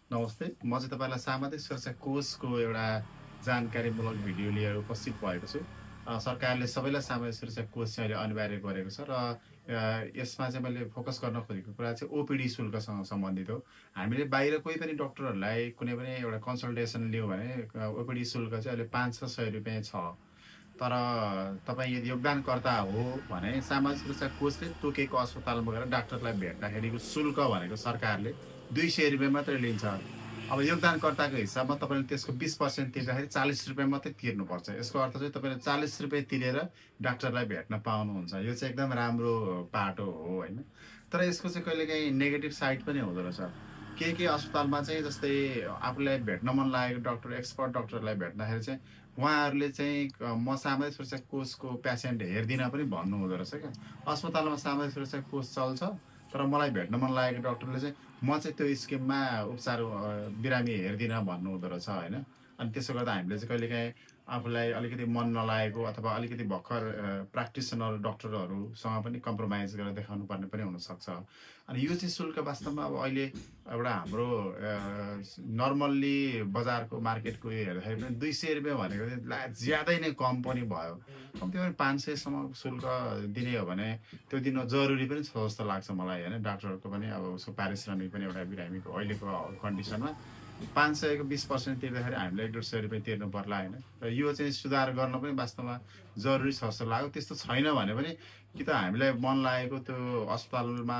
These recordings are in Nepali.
नमस्ते। म चाहिँ तपाईँलाई सामाजिक सुरक्षा कोषको एउटा जानकारीमूलक भिडियो लिएर उपस्थित भएको छु। सरकारले सबैलाई सामाजिक सुरक्षा कोष चाहिँ अहिले अनिवार्य गरेको छ र यसमा चाहिँ मैले फोकस गर्न खोजेको कुरा चाहिँ ओपिडी शुल्कसँग सम्बन्धित हो। हामीले बाहिर कोही पनि डक्टरहरूलाई कुनै पनि एउटा कन्सल्टेसन लियौँ भने ओपिडी शुल्क चाहिँ अहिले ₹500 छ। तर तपाईँ यदि योगदानकर्ता हो भने सामाजिक सुरक्षा कोषले तोकेको अस्पतालमा गएर डाक्टरलाई भेट्दाखेरिको शुल्क भनेको सरकारले ₹200 मात्रै लिन्छ। अब योगदानकर्ताको हिसाबमा तपाईँले त्यसको 20% तिर्दाखेरि ₹40 मात्रै तिर्नुपर्छ। यसको अर्थ चाहिँ तपाईँले ₹40 तिरेर डाक्टरलाई भेट्न पाउनुहुन्छ। यो चाहिँ एकदम राम्रो बाटो हो होइन। तर यसको चाहिँ कहिलेकाहीँ नेगेटिभ साइड पनि हुँदो रहेछ। केही अस्पतालमा चाहिँ जस्तै आफूलाई भेट्न मन लागेको डक्टर, एक्सपर्ट डक्टरलाई भेट्दाखेरि चाहिँ उहाँहरूले चाहिँ म सामाजिक सुरक्षा कोषको पेसेन्ट हेर्दिनँ पनि भन्नुहुँदो रहेछ क्या। अस्पतालमा सामाजिक सुरक्षा कोष चल्छ, तर मलाई भेट्न मन लागेको डक्टरले चाहिँ म चाहिँ त्यो स्किममा उपचार बिरामी हेर्दिनँ भन्नुहुँदो रहेछ होइन। अनि त्यसो गर्दा हामीले चाहिँ कहिलेकाहीँ आफूलाई अलिकति मन नलागेको अथवा अलिकति भर्खर प्र्याक्टिसनर डक्टरहरूसँग पनि कम्प्रोमाइज गरेर देखाउनु पर्ने पनि हुनसक्छ। अनि यो चाहिँ शुल्क वास्तवमा अब अहिले एउटा हाम्रो नर्मल्ली बजारको मार्केटको यो हेर्दाखेरि पनि ₹200 भनेको चाहिँ ज्यादै नै कम पनि भयो। कम्तीमा 500सम्म शुल्क दिने हो भने त्यो दिन जरुरी पनि छ जस्तो लाग्छ मलाई होइन। डाक्टरहरूको पनि अब उसको पारिश्रमिक पनि एउटा बिरामीको अहिलेको कन्डिसनमा 500को 20% तिर्दाखेरि हामीलाई ₹150 तिर्नु पर्ला होइन। र यो चाहिँ सुधार गर्न पनि वास्तवमा जरुरी छ जस्तो लाग्यो। त्यस्तो छैन भने पनि कि त हामीलाई मन लागेको त्यो अस्पतालमा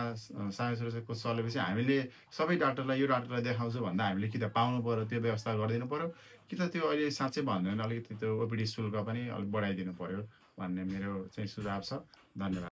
सामाजिक सुरक्षा कोष चलेपछि हामीले सबै डाक्टरलाई यो डाक्टरलाई देखाउँछु भन्दा हामीले कि त पाउनु पर्यो, त्यो व्यवस्था गरिदिनु पर्यो, कि त त्यो अहिले साँच्चै भन्यो भने अलिकति त्यो ओपिडी शुल्क पनि अलिक बढाइदिनु पर्यो भन्ने मेरो चाहिँ सुझाव छ। धन्यवाद।